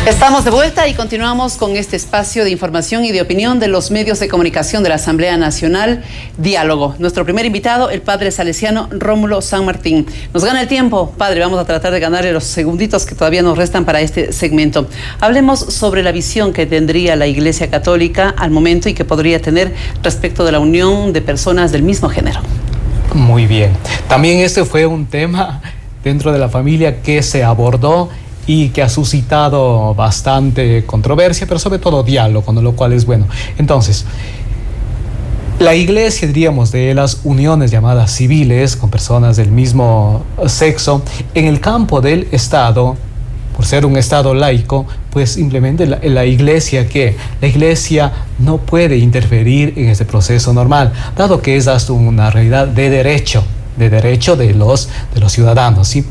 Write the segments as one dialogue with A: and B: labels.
A: Estamos de vuelta y continuamos con este espacio de información y de opinión de los medios de comunicación de la Asamblea Nacional, Diálogo. Nuestro primer invitado, el padre salesiano Rómulo San Martín. Nos gana el tiempo, padre, vamos a tratar de ganarle los segunditos que todavía nos restan para este segmento. Hablemos sobre la visión que tendría la Iglesia Católica al momento y que podría tener respecto de la unión de personas del mismo género.
B: Muy bien. También este fue un tema dentro de la familia que se abordó y que ha suscitado bastante controversia, pero sobre todo diálogo, ¿no? Lo cual es bueno. Entonces, la Iglesia, diríamos, de las uniones llamadas civiles con personas del mismo sexo, en el campo del Estado, por ser un Estado laico, pues simplemente la Iglesia no puede interferir en ese proceso normal, dado que es hasta una realidad de derecho de los ciudadanos, ¿sí?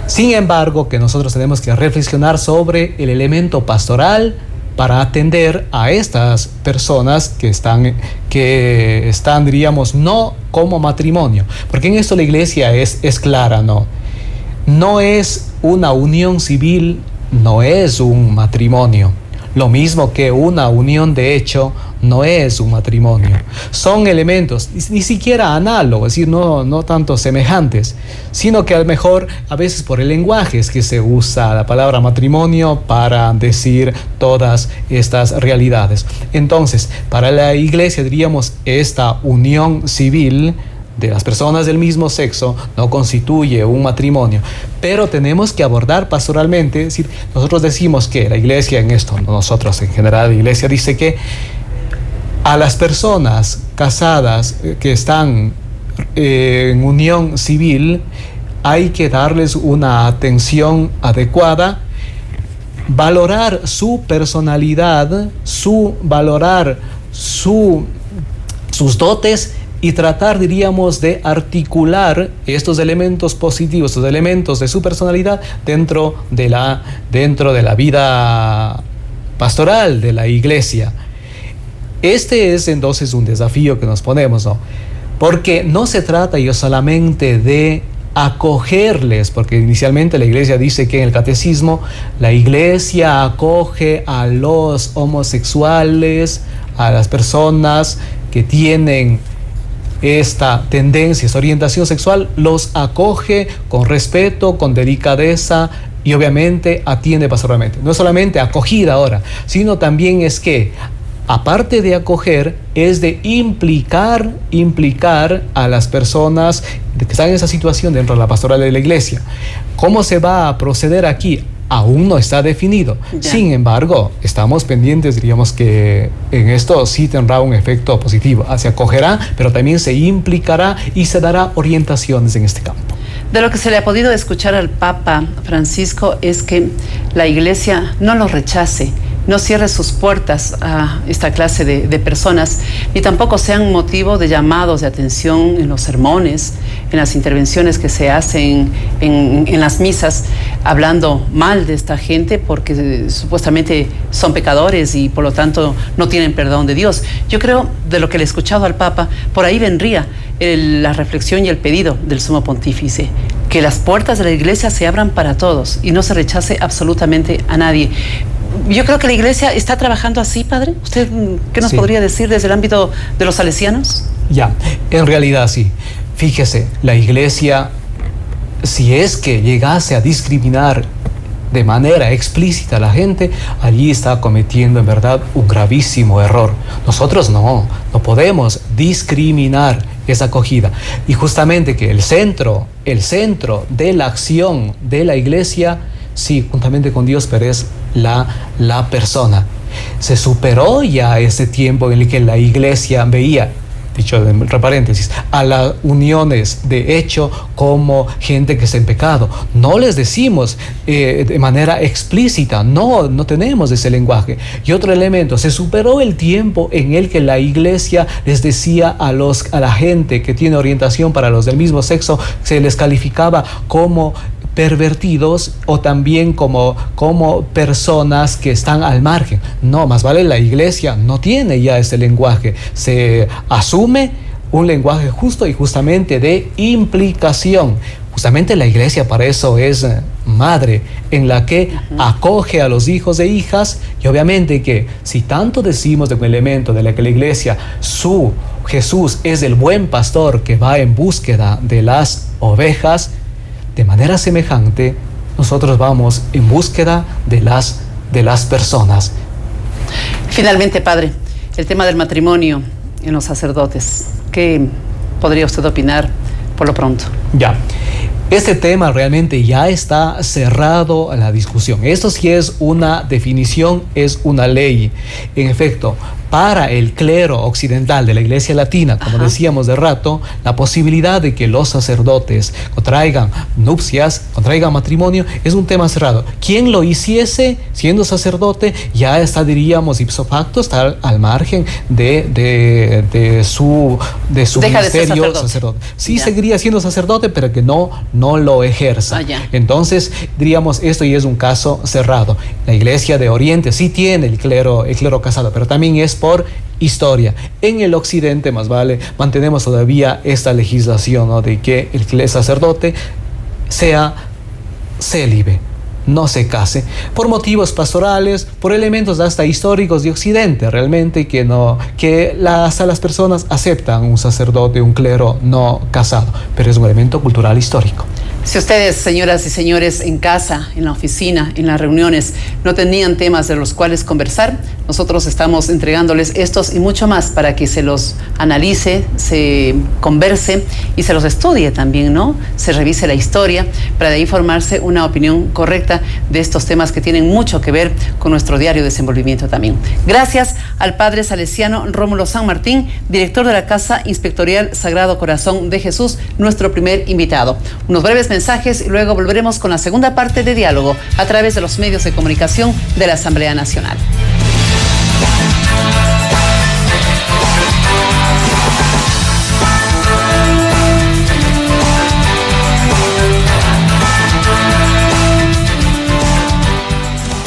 B: Sin embargo, que nosotros tenemos que reflexionar sobre el elemento pastoral para atender a estas personas que están, diríamos, no como matrimonio, porque en esto la Iglesia es clara, no es una unión civil, no es un matrimonio. Lo mismo que una unión de hecho no es un matrimonio. Son elementos ni siquiera análogos, es decir, no tanto semejantes, sino que a lo mejor a veces por el lenguaje es que se usa la palabra matrimonio para decir todas estas realidades. Entonces, para la Iglesia, diríamos, esta unión civil de las personas del mismo sexo no constituye un matrimonio, pero tenemos que abordar pastoralmente, es decir, nosotros decimos que la Iglesia en esto, nosotros en general, la Iglesia dice que a las personas casadas que están en unión civil hay que darles una atención adecuada, valorar su personalidad, valorar sus dotes y tratar, diríamos, de articular estos elementos positivos, estos elementos de su personalidad dentro de la vida pastoral de la Iglesia. Este es entonces un desafío que nos ponemos, porque no se trata solamente de acogerles, porque inicialmente la Iglesia dice que en el catecismo la Iglesia acoge a los homosexuales, a las personas que tienen esta tendencia, esta orientación sexual, los acoge con respeto, con delicadeza y obviamente atiende pastoralmente. No es solamente acogida ahora, sino también es que, aparte de acoger, es de implicar a las personas que están en esa situación dentro de la pastoral de la Iglesia. ¿Cómo se va a proceder aquí? Aún no está definido. Ya. Sin embargo, estamos pendientes, diríamos que en esto sí tendrá un efecto positivo. Se acogerá, pero también se implicará y se dará orientaciones en este campo.
A: De lo que se le ha podido escuchar al Papa Francisco es que la Iglesia no lo rechace, no cierre sus puertas a esta clase de personas, ni tampoco sean motivo de llamados de atención en los sermones, en las intervenciones que se hacen en las misas, hablando mal de esta gente porque supuestamente son pecadores y por lo tanto no tienen perdón de Dios. Yo creo, de lo que le he escuchado al Papa, por ahí vendría la reflexión y el pedido del Sumo Pontífice, que las puertas de la Iglesia se abran para todos y no se rechace absolutamente a nadie. Yo creo que la Iglesia está trabajando así, padre. ¿Usted qué nos podría decir desde el ámbito de los salesianos?
B: Ya, en realidad sí. Fíjese, la Iglesia, si es que llegase a discriminar de manera explícita a la gente, allí está cometiendo en verdad un gravísimo error. Nosotros no podemos discriminar esa acogida. Y justamente que el centro de la acción de la Iglesia, sí, juntamente con Dios, pero es la persona. Se superó ya ese tiempo en el que la Iglesia veía, dicho entre paréntesis, a las uniones de hecho como gente que está en pecado. No les decimos de manera explícita, no tenemos ese lenguaje. Y otro elemento, se superó el tiempo en el que la Iglesia les decía a la gente que tiene orientación para los del mismo sexo, se les calificaba como pervertidos o también como personas que están al margen. No, más vale la Iglesia no tiene ya ese lenguaje. Se asume un lenguaje justo y justamente de implicación. Justamente la iglesia para eso es madre, en la que acoge a los hijos e hijas, y obviamente que si tanto decimos de un elemento de la que la iglesia, su Jesús es el buen pastor que va en búsqueda de las ovejas, de manera semejante nosotros vamos en búsqueda de las personas.
A: Finalmente, padre, el tema del matrimonio en los sacerdotes, ¿qué podría usted opinar por lo pronto?
B: Ya, este tema realmente ya está cerrado a la discusión. Esto sí es una definición, es una ley. En efecto, para el clero occidental de la Iglesia Latina, como decíamos de rato, la posibilidad de que los sacerdotes contraigan nupcias, contraigan matrimonio, es un tema cerrado. Quien lo hiciese siendo sacerdote ya está, diríamos, ipso facto, está al margen de su ministerio sacerdote. Sí, ya seguiría siendo sacerdote, pero que no lo ejerza. Entonces, diríamos, esto ya es un caso cerrado. La Iglesia de Oriente sí tiene el clero casado, pero también es por historia. En el occidente, más vale, mantenemos todavía esta legislación, ¿no?, de que el sacerdote sea célibe, no se case, por motivos pastorales, por elementos hasta históricos de Occidente, realmente hasta las personas aceptan un sacerdote, un clero no casado, pero es un elemento cultural histórico.
A: Si ustedes, señoras y señores, en casa, en la oficina, en las reuniones, no tenían temas de los cuales conversar, nosotros estamos entregándoles estos y mucho más para que se los analice, se converse y se los estudie también, ¿no? Se revise la historia para de ahí formarse una opinión correcta de estos temas que tienen mucho que ver con nuestro diario desenvolvimiento también. Gracias al padre salesiano Rómulo San Martín, director de la Casa Inspectorial Sagrado Corazón de Jesús, nuestro primer invitado. Unos breves mensajes y luego volveremos con la segunda parte de diálogo a través de los medios de comunicación de la Asamblea Nacional.